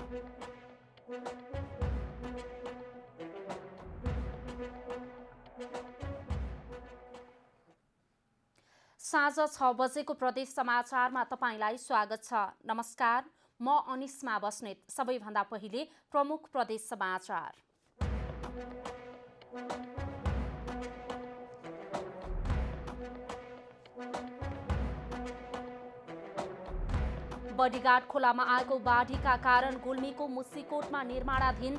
साँझ 6 बजेको प्रदेश समाचारमा तपाईंलाई स्वागत छ। नमस्कार, म अनिस्मा बस्नेत। सबैभन्दा पहिले प्रमुख प्रदेश समाचार। बडीघाट खोलामा आएको बाढीका कारण गुल्मीको मुसिकोटमा निर्माणाधीन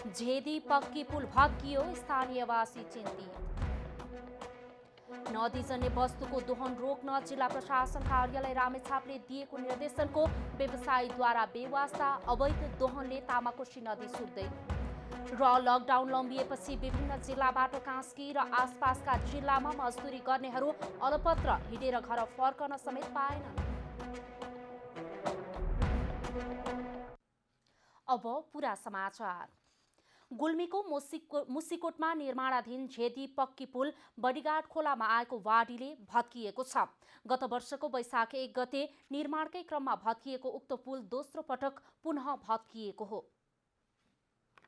झेदी पक्की पुल भत्कियो, स्थानीयवासी चिन्तित। नदीजन्य वस्तुको दोहन रोक्न जिल्ला प्रशासन कार्यालय रामेछापले दिएको निर्देशनको व्यवसायीद्वारा बेवास्ता, अवैध दोहनले तामाकोशी नदी सुक्दै। र लकडाउन लम्बिएपछि विभिन्न जिल्लाबाट कास्की र आसपासका जिल्लामा मजदुरी गर्नेहरू अलपत्र, हिँडेर घर फर्कन समेत पाएनन्। अब पूरा समाचार। गुल्मीको मुसिकोटमा निर्माणाधीन झेदी पक्की पुल बडीघाट खोलामा आएको बाढीले भत्किएको छ। गत वर्षको वैशाख 1 गते निर्माणकै क्रममा भत्किएको उक्त पुल दोस्रो पटक पुनः भत्किएको हो।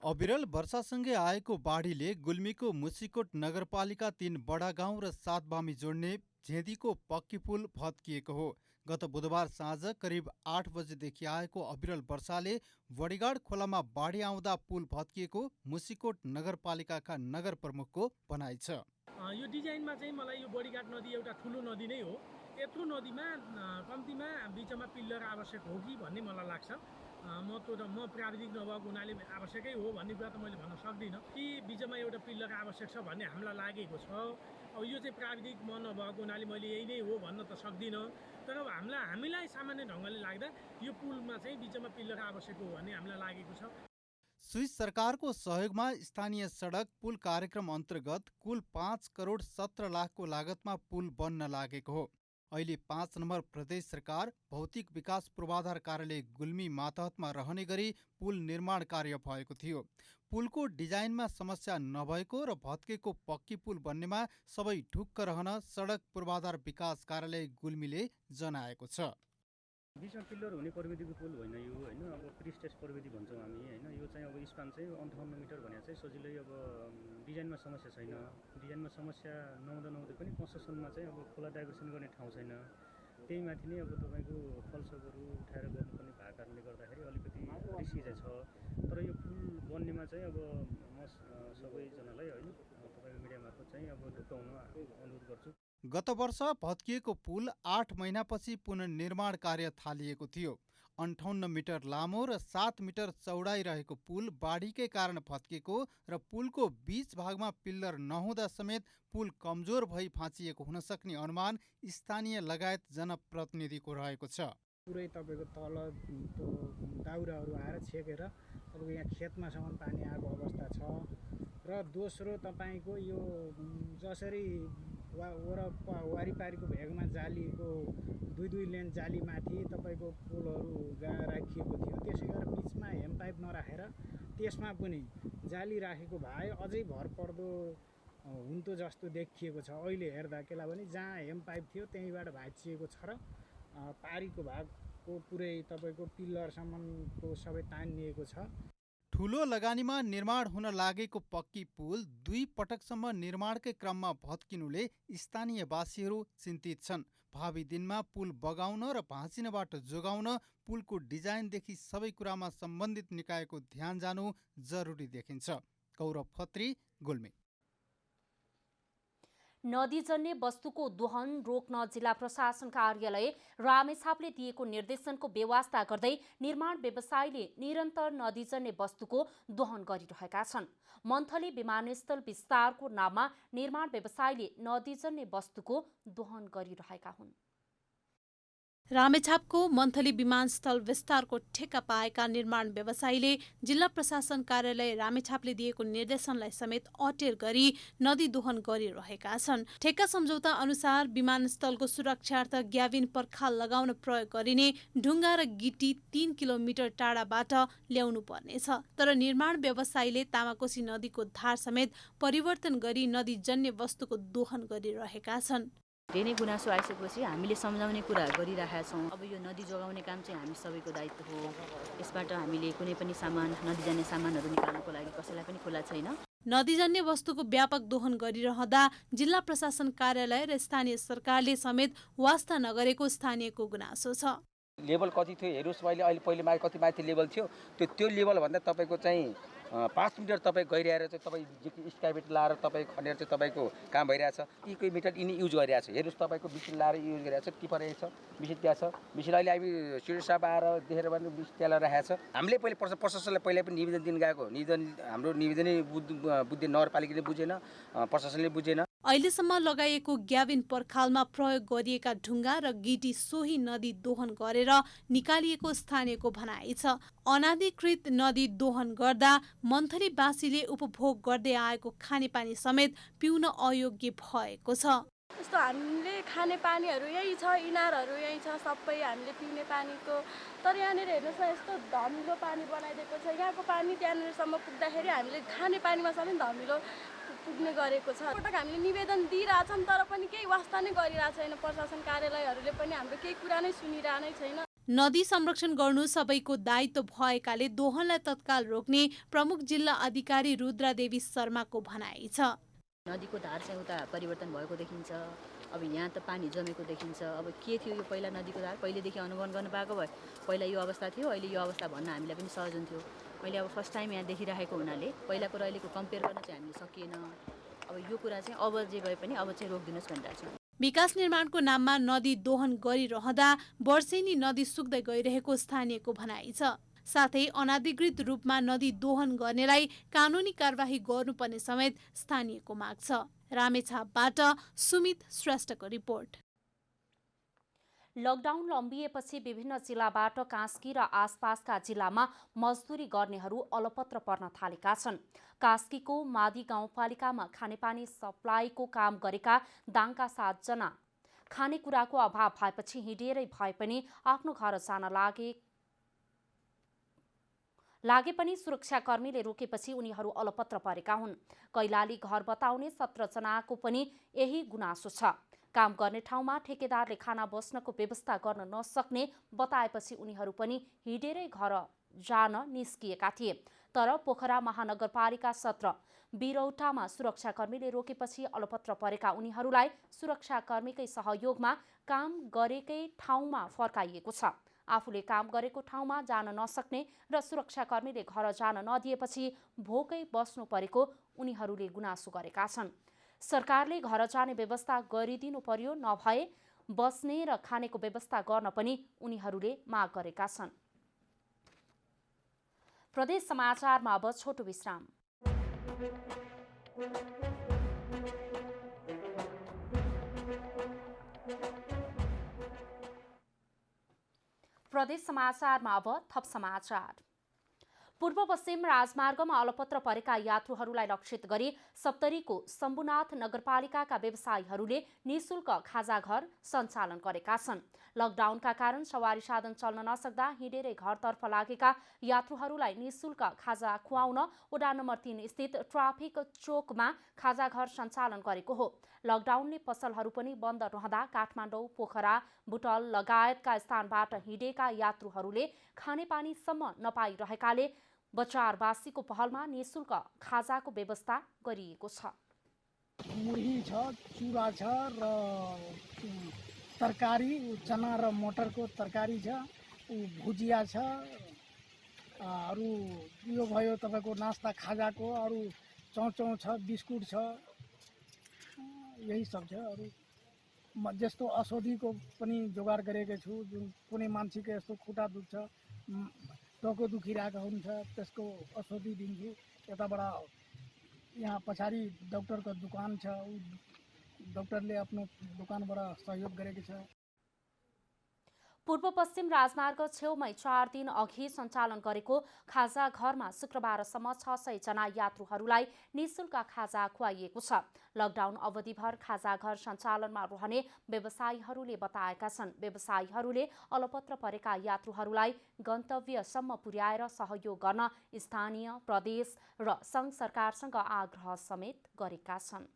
अविरल वर्षासँगै आएको बाढीले गुल्मीको मुसिकोट नगरपालिका 3 बडा गाउँ र 7 बामी जोड्ने झेदीको पक्की पुल भत्किएको हो। गत बुधबार साँझ करिब 8 बजेदेखि आएको अविरल वर्षाले बडीघाट खोलामा बाढी आउँदा पुल भत्किएको मुसिकोट नगरपालिकाका नगर प्रमुखको भनाइ छ। यो डिजाइनमा चाहिँ मलाई यो बडीघाट नदी एउटा ठुलो नदी नै हो। यत्रो नदीमा कम्तीमा बिचमा पिल्लर आवश्यक हो कि भन्ने मलाई लाग्छ। म प्राविधिक नभएको हुनाले आवश्यकै हो भन्ने कुरा त मैले भन्न सक्दिनँ कि बिचमा एउटा पिल्लर आवश्यक छ भन्ने हामीलाई लागेको छ। अब यो चाहिँ प्राविधिक म नभएको हुनाले मैले यही नै हो भन्न त सक्दिनँ। तर हामीलाई सामान्य ढङ्गले लाग्दा यो पुलमा चाहिँ बिचमा पिल्लर आवश्यक हो भन्ने हामीलाई लागेको छ। स्विस सरकारको सहयोगमा स्थानीय सडक पुल कार्यक्रम अन्तर्गत कुल 5 करोड 17 लाखको लागतमा पुल बन्न लागेको हो। अहिले 5 नम्बर प्रदेश सरकार भौतिक विकास पूर्वाधार कार्यालय गुल्मी मातहतमा रहने गरी पुल निर्माण कार्य भएको थियो। पुलको डिजाइनमा समस्या नभएको र भत्केको पक्की पुल बन्नेमा सबै ढुक्क रहन सडक पूर्वाधार विकास कार्यालय गुल्मीले जनाएको छ। बिचमा पिल्लर हुने प्रविधिको पुल होइन यो होइन। अब प्रिस्टेज प्रविधि भन्छौँ हामी होइन। यो चाहिँ अब स्पान चाहिँ 58 मिटर भने चाहिँ सजिलै अब डिजाइनमा समस्या छैन। डिजाइनमा समस्या नहुँदै पनि कन्स्ट्रक्सनमा चाहिँ अब खोला डाइभर्सन गर्ने ठाउँ छैन। त्यही माथि नै अब तपाईँको फलसबहरू उठाएर गर्नुपर्ने भएको कारणले गर्दाखेरि अलिकति रिस्की चाहिँ छ। तर यो पुल बन्नेमा चाहिँ अब म सबैजनालाई होइन तपाईँको मिडिया मार्फत चाहिँ अब ढुक्क हुन अनुरोध गर्छु। गत वर्ष भत्किएको पुल 8 महिनापछि पुनर्निर्माण कार्य थालिएको थियो। 58 मिटर लामो र 7 मिटर चौडाइ रहेको पुल बाढीकै कारण भत्किएको र पुलको बीच भागमा पिल्लर नहुँदा समेत पुल कमजोर भई भाँचिएको हुन सक्ने अनुमान स्थानीय लगायत जनप्रतिनिधिको रहेको छ। पुरै तपाईँको तल दाउराहरू आएर छेकेर तपाईँको यहाँ खेतमासम्म पानी आएको अवस्था छ। र दोस्रो तपाईँको यो जसरी वारिपारीको भेगमा जालीको 2 लेन जालीमाथि तपाईँको पुलहरू राखिएको थियो। त्यसै गरेर बिचमा हेम पाइप नराखेर त्यसमा पनि जाली राखेको भए अझै भरपर्दो हुन्थ्यो जस्तो देखिएको छ अहिले हेर्दा। केला भने जहाँ हेम पाइप थियो त्यहीँबाट भाँचिएको छ र पारीको भागको पुरै तपाईँको पिल्लरसम्मको सबै तानिएको छ। ठुलो लगानीमा निर्माण हुन लागेको पक्की पुल 2 पटकसम्म निर्माणकै क्रममा भत्किनुले स्थानीयवासीहरू चिन्तित छन्। भावी दिनमा पुल बगाउन र भाँचिनबाट जोगाउन पुलको डिजाइनदेखि सबै कुरामा सम्बन्धित निकायको ध्यान जानु जरुरी देखिन्छ। गौरव खत्री, गुल्मी। नदीजन्य वस्तुको दोहन रोक्न जिल्ला प्रशासन कार्यालय रामेछापले दिएको निर्देशनको बेवास्ता गर्दै निर्माण व्यवसायीले निरन्तर नदीजन्य वस्तुको दोहन गरिरहेका छन्। मन्थली विमानस्थल विस्तारको नाममा निर्माण व्यवसायीले नदीजन्य वस्तुको दोहन गरिरहेका हुन्। रामेछापको मन्थली विमानस्थल विस्तारको ठेक्का पाएका निर्माण व्यवसायीले जिल्ला प्रशासन कार्यालय रामेछापले दिएको निर्देशनलाई समेत अटेर गरी नदी दोहन गरिरहेका छन्। ठेक्का सम्झौता अनुसार विमानस्थलको सुरक्षार्थ ग्याबिन पर्खाल लगाउन प्रयोग गरिने ढुङ्गा र गिटी 3 किलोमिटर टाढाबाट ल्याउनु पर्नेछ। तर निर्माण व्यवसायीले तामाकोशी नदीको धार समेत परिवर्तन गरी नदीजन्य वस्तुको दोहन गरिरहेका छन्। धेरै नै गुनासो आइसकेपछि हामीले सम्झाउने कुरा गरिरहेका छौँ। अब यो नदी जोगाउने काम चाहिँ हामी सबैको दायित्व हो। यसबाट हामीले कुनै पनि सामान नदी जाने सामानहरू निकाल्नुको लागि कसैलाई पनि खुला छैन। नदीजन्य वस्तुको व्यापक दोहन गरिरहँदा जिल्ला प्रशासन कार्यालय र स्थानीय सरकारले समेत वास्ता नगरेको स्थानीयको गुनासो छ। लेभल कति थियो हेर्नुहोस्, अहिले पहिले कति माथि लेभल थियो, त्यो लेभलभन्दा तपाईँको चाहिँ 5 मिटर तपाईँ गहिराएर चाहिँ तपाईँ स्काइबेट लाएर तपाईँ खनेर चाहिँ तपाईँको काम भइरहेछ। यी मिटर यिनी युज गरिरहेछ। हेर्नुहोस् तपाईँको मिसिन लाएर युज गरिरहेछ। टिपर रहेछ, मिसिन त्यहाँ छ। मिसिन अहिले हामी सिडिओ साहब आएर देखेर भने मिसिन त्यहाँ राखेको छ। हामीले पहिले प्रशासनलाई पहिला पनि निवेदन दिन गएको। हाम्रो निवेदनै बुझ्ने नगरपालिकाले बुझेन, प्रशासनले बुझेन। अहिलेसम्म लगाइएको ग्याबिन पर्खालमा प्रयोग गरिएका ढुङ्गा र गिटी सोही नदी दोहन गरेर निकालिएको स्थानीयको भनाइ छ। अनाधिकृत नदी दोहन गर्दा मन्थलीवासीले उपभोग गर्दै आएको खानेपानी समेत पिउन अयोग्य भएको छ। यस्तो हामीले खाने पानीहरू यही छ, इनारहरू यही छ, सबै हामीले पिउने पानीको। तर यहाँनिर हेर्नुहोस् न, यस्तो धमिलो पानी बनाइदिएको छ। यहाँको पानी त्यहाँनिरसम्म पुग्दाखेरि हामीले खाने पानीमा समेत धमिलो पुग्ने गरेको छ। पटक हामीले निवेदन दिइरहेछौँ तर पनि केही वास्ता नै गरिरहेको छैन। प्रशासन कार्यालयहरूले पनि हाम्रो केही कुरा नै सुनिरहेनै छैन। नदी संरक्षण गर्नु सबैको दायित्व भएकाले दोहनलाई तत्काल रोक्ने प्रमुख जिल्ला अधिकारी रुद्रादेवी शर्माको भनाइ छ। नदीको धार चाहिँ उता परिवर्तन भएको देखिन्छ। अब यहाँ त पानी जमेको देखिन्छ। अब के थियो यो पहिला नदीको धार? पहिलेदेखि अनुगमन गर्नु पाएको भए पहिला यो अवस्था थियो, अहिले यो अवस्था भन्न हामीलाई पनि सहज हुन्थ्यो। मैले अब फर्स्ट टाइम यहाँ देखिरहेको हुनाले पहिलाको र अहिलेको कम्पेयर गर्न चाहिँ हामीले सकिएन। अब यो कुरा चाहिँ अब जे भए पनि अब चाहिँ रोकिदिनुहोस् भनिरहेको छु। विकास निर्माणको नाममा नदी दोहन गरिरहँदा वर्षेनी नदी सुक्दै गइरहेको स्थानीयको भनाइ छ। साथै अनाधिकृत रूपमा नदी दोहन गर्नेलाई कानुनी कारबाही गर्नुपर्ने समेत स्थानीयको माग छ। रामेछापबाट सुमित श्रेष्ठको रिपोर्ट। लकडाउन लम्बिएपछि विभिन्न जिल्लाबाट कास्की र आसपासका जिल्लामा मजदुरी गर्नेहरू अलपत्र पर्न थालेका छन्। कास्कीको मादी गाउँपालिकामा खानेपानी सप्लाईको काम गरेका दाङका 7 जना खानेकुराको अभाव भएपछि हिँडेरै भए पनि आफ्नो घर जान लागे पनि सुरक्षाकर्मीले रोकेपछि उनीहरू अलपत्र परेका हुन्। कैलाली घर बताउने 17 जनाको पनि यही गुनासो छ। काम गर्ने ठाउँमा ठेकेदारले खाना बस्नको व्यवस्था गर्न नसक्ने बताएपछि उनीहरू पनि हिँडेरै घर जान निस्किएका थिए। तर पोखरा महानगरपालिका 17 बिरौटामा सुरक्षाकर्मीले रोकेपछि अलपत्र परेका उनीहरूलाई सुरक्षाकर्मीकै सहयोगमा काम गरेकै ठाउँमा फर्काइएको छ। आफूले काम गरेको ठाउँमा जान नसक्ने र सुरक्षाकर्मीले घर जान नदिएपछि भोकै बस्नु परेको उनीहरूले गुनासो गरेका छन्। सरकारले घर जाने व्यवस्था गरिदिनु पर्यो, नभए बस्ने र खानेको व्यवस्था गर्न पनि उनीहरूले माग गरेका छन्। प्रदेश समाचारमा अब छोटो विश्राम। प्रदेश समाचारमा अब थप समाचार। पूर्व पश्चिम राजमार्गमा अलपत्र परेका यात्रुहरूलाई लक्षित गरी सप्तरीको शम्भुनाथ नगरपालिकाका व्यवसायीहरूले निःशुल्क खाजाघर सञ्चालन गरेका छन्। लकडाउनका कारण सवारी साधन चल्न नसक्दा हिँडेरै घरतर्फ लागेका यात्रुहरूलाई निःशुल्क खाजा खुवाउन वडा नम्बर 3 स्थित ट्राफिक चोकमा खाजाघर सञ्चालन गरेको हो। लकडाउनले पसलहरू पनि बन्द रहँदा काठमाडौँ, पोखरा, बुटल लगायतका स्थानबाट हिँडेका यात्रुहरूले खानेपानीसम्म नपाइरहेकाले बजारवासीको पहलमा निःशुल्क खाजाको व्यवस्था गरिएको छ। मुढी छ, चुरा छ र तरकारी, चना र मटरको तरकारी छ, भुजिया छ, अरू यो भयो तपाईँको नास्ता खाजाको, अरू चौचौ छ, बिस्कुट छ, यही सब छ। अरू जस्तो औषधिको पनि जोगाड गरेको छु। जुन कुनै मान्छेको यस्तो खुट्टा दुख्छ, टाउको दुखिरहेको हुन्छ, त्यसको औषधि दिन्छु। यताबाट यहाँ पछाडि डाक्टरको दुकान छ, डाक्टरले आफ्नो दुकानबाट सहयोग गरेको छ। पूर्व पश्चिम राजमार्ग छेउमै 4 दिन अघि सञ्चालन गरेको खाजा घरमा शुक्रबारसम्म 600 जना यात्रुहरूलाई निःशुल्क खाजा खुवाइएको छ। लकडाउन अवधिभर खाजा घर सञ्चालनमा रहने व्यवसायीहरूले बताएका छन्। व्यवसायीहरूले अलपत्र परेका यात्रुहरूलाई गन्तव्यसम्म पुर्याएर सहयोग गर्न स्थानीय, प्रदेश र सङ्घ सरकारसँग आग्रह समेत गरेका छन्।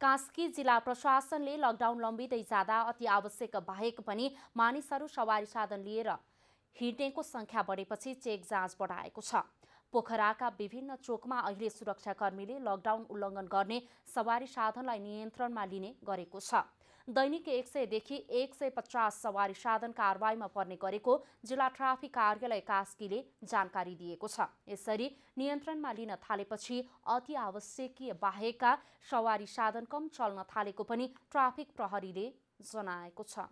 कास्की जिल्ला प्रशासनले लकडाउन लम्बिँदै जाँदा अति आवश्यक बाहेक पनि मानिसहरू सवारी साधन लिएर हिँड्नेको संख्या बढेपछि चेक जाँच बढाएको छ। पोखराका विभिन्न चोकमा अहिले सुरक्षाकर्मीले लकडाउन उल्लङ्घन गर्ने सवारी साधनलाई नियन्त्रणमा लिने गरेको छ। दैनिक 100 देखि 150 सवारी साधन कारबाहीमा पर्ने गरेको जिल्ला ट्राफिक कार्यालय कास्कीले जानकारी दिएको छ। यसरी नियन्त्रणमा लिन थालेपछि अति आवश्यकीय बाहेकका सवारी साधन कम चल्न थालेको पनि ट्राफिक प्रहरीले जनाएको छ।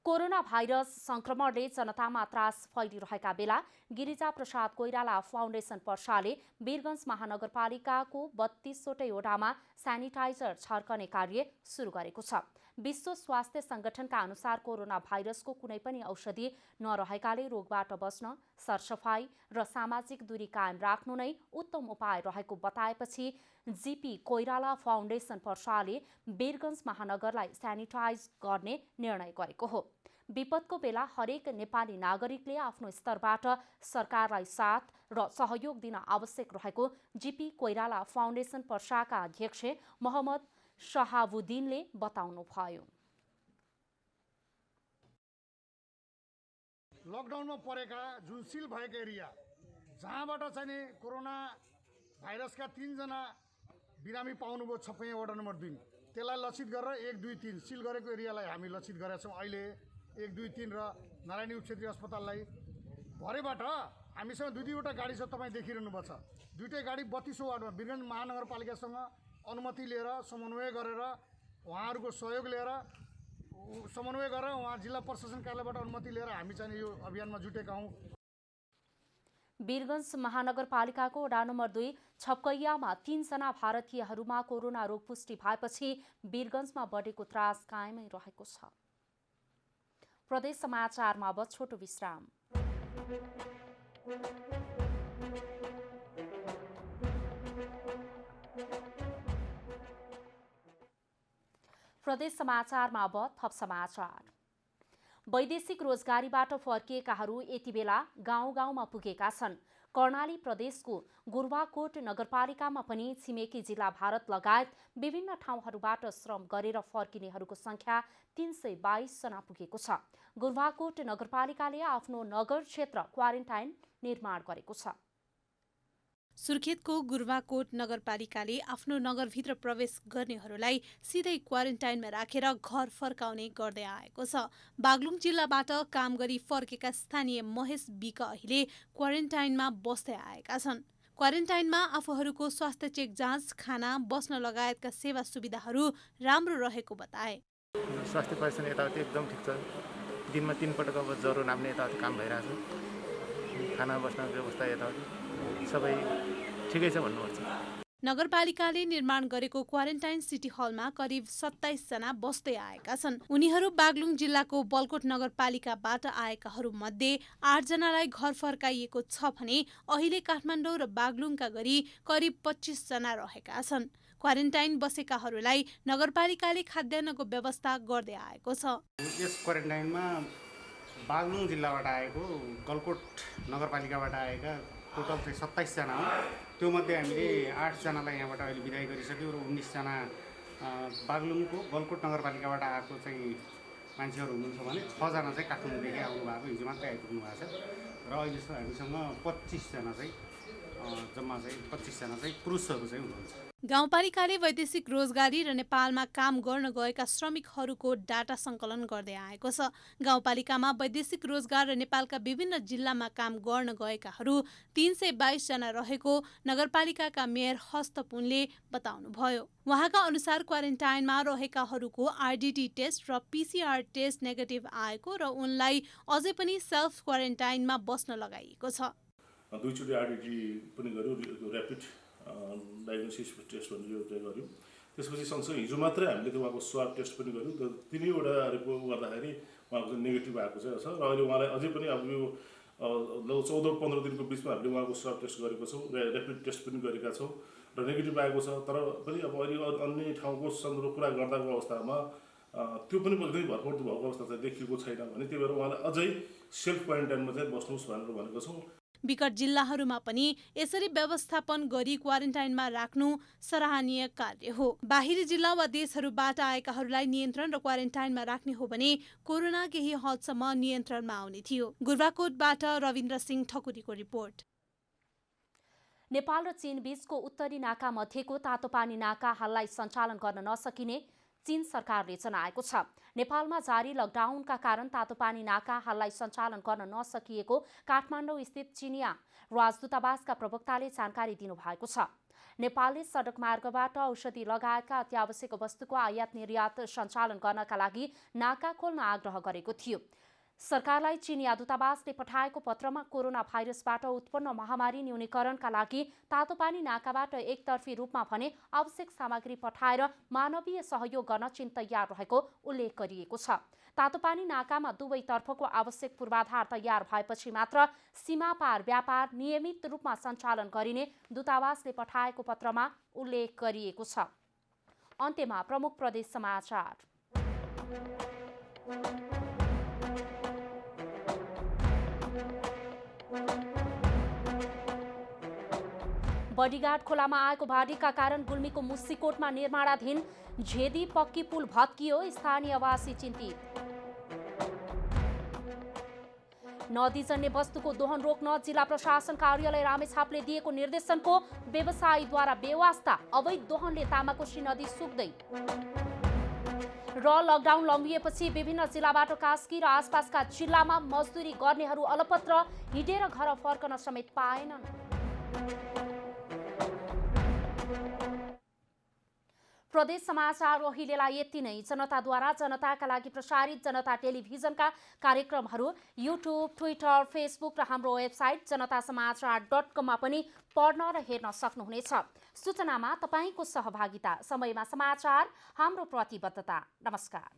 कोरोना भाइरस संक्रमणले जनतामा त्रास फैलिरहेका बेला गिरिजा प्रसाद कोइराला फाउन्डेसन पर्साले वीरगञ्ज महानगरपालिकाको 32वटै वडामा सेनिटाइजर छर्कने कार्य सुरु गरेको छ। विश्व स्वास्थ्य संगठनका अनुसार कोरोना भाइरसको कुनै पनि औषधि नरहेकाले रोगबाट बच्न सरसफाई र सामाजिक दूरी कायम राख्नु नै उत्तम उपाय रहेको बताएपछि जीपी कोइराला फाउन्डेसन पर्साले वीरगञ्ज महानगरलाई सेनिटाइज गर्ने निर्णय गरेको हो। विपदको बेला हरेक नेपाली नागरिकले आफ्नो स्तरबाट सरकारलाई साथ र सहयोग दिन आवश्यक रहेको जीपी कोइराला फाउन्डेसन पर्साका अध्यक्ष मोहम्मद शहाबुद्दिनले बताउनुभयो। लकडाउनमा परेका जुन सिल भएका एरिया जहाँबाट चाहिँ कोरोना भाइरसका 3 जना बिरामी पाउनुभयो छपैया वडा नम्बर 2 त्यसलाई लक्षित गरेर 1, 2, 3 सिल गरेको एरियालाई हामी लक्षित गरेका छौँ। अहिले 1, 2, 3 र नारायणी उपक्षेत्रीय अस्पताललाई भरेबाट हामीसँग 2-2वटा गाडी छ। तपाईँ देखिरहनु भएको छ। 2टै गाडी 32औं वार्डमा वीरगञ्ज महानगरपालिकासँग अनुमति लिएर समन्वय गरेर उहाँहरूको सहयोग लिएर उहाँ जिल्ला प्रशासन कार्यालयबाट अनुमति लिएर हामी चाहिँ यो अभियानमा जुटेका हौँ। वीरगञ्ज महानगरपालिकाको वडा नम्बर 2 छपकैयामा 3 जना भारतीयहरूमा कोरोना रोग पुष्टि भएपछि वीरगञ्जमा बढेको त्रास कायमै रहेको छ। प्रदेश समाचारमा अब छोटो विश्राम। प्रदेश समाचारमा अब थप समाचार। वैदेशिक रोजगारीबाट फर्किएकाहरू यति बेला गाउँ-गाउँमा पुगेका छन्। कर्णाली प्रदेशको गुरुवाकोट नगरपालिकामा पनि छिमेकी जिल्ला भारत लगायत विभिन्न ठाउँहरूबाट श्रम गरेर फर्किनेहरूको संख्या 322 जना पुगेको छ। गुरुवाकोट नगरपालिकाले आफ्नो नगर क्षेत्र क्वारेन्टाइन निर्माण गरेको छ। सुर्खेतको गुरुवाकोट नगरपालिकाले आफ्नो नगरभित्र प्रवेश गर्नेहरूलाई सिधै क्वारेन्टाइनमा राखेर घर फर्काउने गर्दै आएको छ। बागलुङ जिल्लाबाट काम गरी फर्केका स्थानीय महेश विक अहिले क्वारेन्टाइनमा बस्दै आएका छन्। क्वारेन्टाइनमा आफूहरूको स्वास्थ्य चेक जाँच, खाना, बस्न लगायतका सेवा सुविधाहरू राम्रो रहेको बताए। स्वास्थ्य परिस्थिति यताउति एकदम ठिक छ। दिनमा 3 पटक अब ज्वरो नाप्ने यताउति काम भइरहेको छ। खाना बस्न व्यवस्था यताउति सबै ठिकै छ भन्नुपर्छ। नगरपालिकाले निर्माण गरेको क्वारेन्टाइन सिटी हलमा करिब 27 जना बस्दै आएका छन्। उनीहरू बागलुङ जिल्लाको बलकोट नगरपालिकाबाट आएकाहरू मध्ये 8 जनालाई घर फर्काइएको छ भने अहिले काठमाडौँ र बागलुङका गरी करिब 25 जना रहेका छन्। क्वारेन्टाइन बसेकाहरूलाई नगरपालिकाले खाद्यान्नको व्यवस्था गर्दै आएको छ। यस क्वारेन्टाइनमा बागलुङ जिल्लाबाट आएको, गलकोट नगरपालिकाबाट आएका टोटल चाहिँ 27 जना हो। त्यो मध्ये हामीले 8 जनालाई यहाँबाट अहिले बिदाई गरिसक्यौँ र 19 जना बागलुङको गलकोट नगरपालिकाबाट आएको चाहिँ मान्छेहरू हुनुहुन्छ भने 6 जना चाहिँ काठमाडौँदेखि आउनु भएको, हिजो मात्रै आइपुग्नु भएको छ र अहिलेसम्म हामीसँग 25 जना चाहिँ जम्मा चाहिँ 25 जना चाहिँ पुरुषहरू चाहिँ हुनुहुन्छ। गाउँपालिकाले वैदेशिक रोजगारी र नेपालमा काम गर्न गएका श्रमिकहरूको डाटा सङ्कलन गर्दै आएको छ। गाउँपालिकामा वैदेशिक रोजगार र नेपालका विभिन्न जिल्लामा काम गर्न गएकाहरू 322 जना रहेको नगरपालिकाका मेयर हस्तपुनले बताउनुभयो। उहाँका अनुसार क्वारेन्टाइनमा रहेकाहरूको आरडिटी टेस्ट र पिसिआर टेस्ट नेगेटिभ आएको र उनलाई अझै पनि सेल्फ क्वारेन्टाइनमा बस्न लगाइएको छ। 2 चोटि आरडिटी पनि गर्यो, ऱ्यापिड डायग्नोसिस टेस्ट भन्ने यो चाहिँ गऱ्यौँ। त्यसपछि सँगसँगै हिजो मात्रै हामीले त्यो उहाँको स्वाब टेस्ट पनि गऱ्यौँ। त्यो 3वटा रिपोर्ट गर्दाखेरि उहाँको चाहिँ नेगेटिभ आएको छ र अहिले उहाँलाई अझै पनि अब यो 14-15 दिनको बिचमा हामीले उहाँको स्वाब टेस्ट गरेको छौँ, ऱ्यापिड टेस्ट पनि गरेका छौँ र नेगेटिभ आएको छ। तर पनि अब अहिले अन्य ठाउँको सन्दर्भ कुरा गर्दाको अवस्थामा त्यो पनि एकदमै भरपर्दो भएको अवस्था चाहिँ देखिएको छैन भने त्यही भएर उहाँलाई अझै सेल्फ क्वारेन्टाइनमा चाहिँ बस्नुहोस् भनेर भनेको छौँ। विकट जिल्लाहरूमा पनि यसरी व्यवस्थापन गरी क्वारेन्टाइनमा राख्नु सराहनीय कार्य हो। बाहिरी जिल्ला वा देशहरूबाट आएकाहरूलाई नियन्त्रण र क्वारेन्टाइनमा राख्ने हो भने कोरोना केही हदसम्म नियन्त्रणमा आउने थियो। गुरबाकोटबाट रविन्द्र सिंह ठकुरीको रिपोर्ट। नेपाल र चीन बीचको उत्तरी नाका मध्येको तातोपानी नाका हाललाई सञ्चालन गर्न नसकिने चीन सरकारले जनाएको छ। नेपालमा जारी लकडाउनका कारण तातोपानी नाका हाललाई सञ्चालन गर्न नसकिएको काठमाडौँ स्थित चिनिया राजदूतावासका प्रवक्ताले जानकारी दिनुभएको छ। नेपालले सडक मार्गबाट औषधि लगायतका अत्यावश्यक वस्तुको आयात निर्यात सञ्चालन गर्नका लागि नाका खोल्न आग्रह गरेको थियो। सरकारलाई चिनिया दूतावासले पठाएको पत्रमा कोरोना भाइरसबाट उत्पन्न महामारी न्यूनीकरणका लागि तातोपानी नाकाबाट एकतर्फी रूपमा भने आवश्यक सामग्री पठाएर मानवीय सहयोग गर्न चीन तयार रहेको उल्लेख गरिएको छ। तातोपानी नाकामा दुवैतर्फको आवश्यक पूर्वाधार तयार भएपछि मात्र सीमा पार व्यापार नियमित रूपमा सञ्चालन गरिने दूतावासले पठाएको पत्रमा उल्लेख गरिएको छ। अन्त्यमा प्रमुख प्रदेश समाचार। बडीघाट खोलामा आएको बाढीका कारण गुल्मीको मुस्सीकोटमा निर्माणाधीन झेदी पक्की पुल भत्कियो, स्थानीयवासी चिन्तित। नदीजन्य वस्तुको दोहन रोक्न जिल्ला प्रशासन कार्यालय रामेछापले दिएको निर्देशनको व्यवसायीद्वारा बेवास्ता, अवैध दोहनले तामाकोशी नदी सुक्दै। र लकडाउन लम्बिएपछि विभिन्न जिल्लाबाट कास्की र आसपासका जिल्लामा मजदुरी गर्नेहरू अलपत्र, हिँडेर घर फर्कन समेत पाएनन्। प्रदेश समाचार अहिलेलाई यति नै। जनताद्वारा जनताका लागि प्रसारित जनता टेलिभिजनका कार्यक्रमहरू युट्युब, ट्विटर, फेसबुक र हाम्रो वेबसाइट जनतासमाचार.com मा पनि पढ्न र हेर्न सक्नुहुनेछ। सूचनामा तपाईको सहभागिता, समयमा समाचार हाम्रो प्रतिबद्धता। नमस्कार।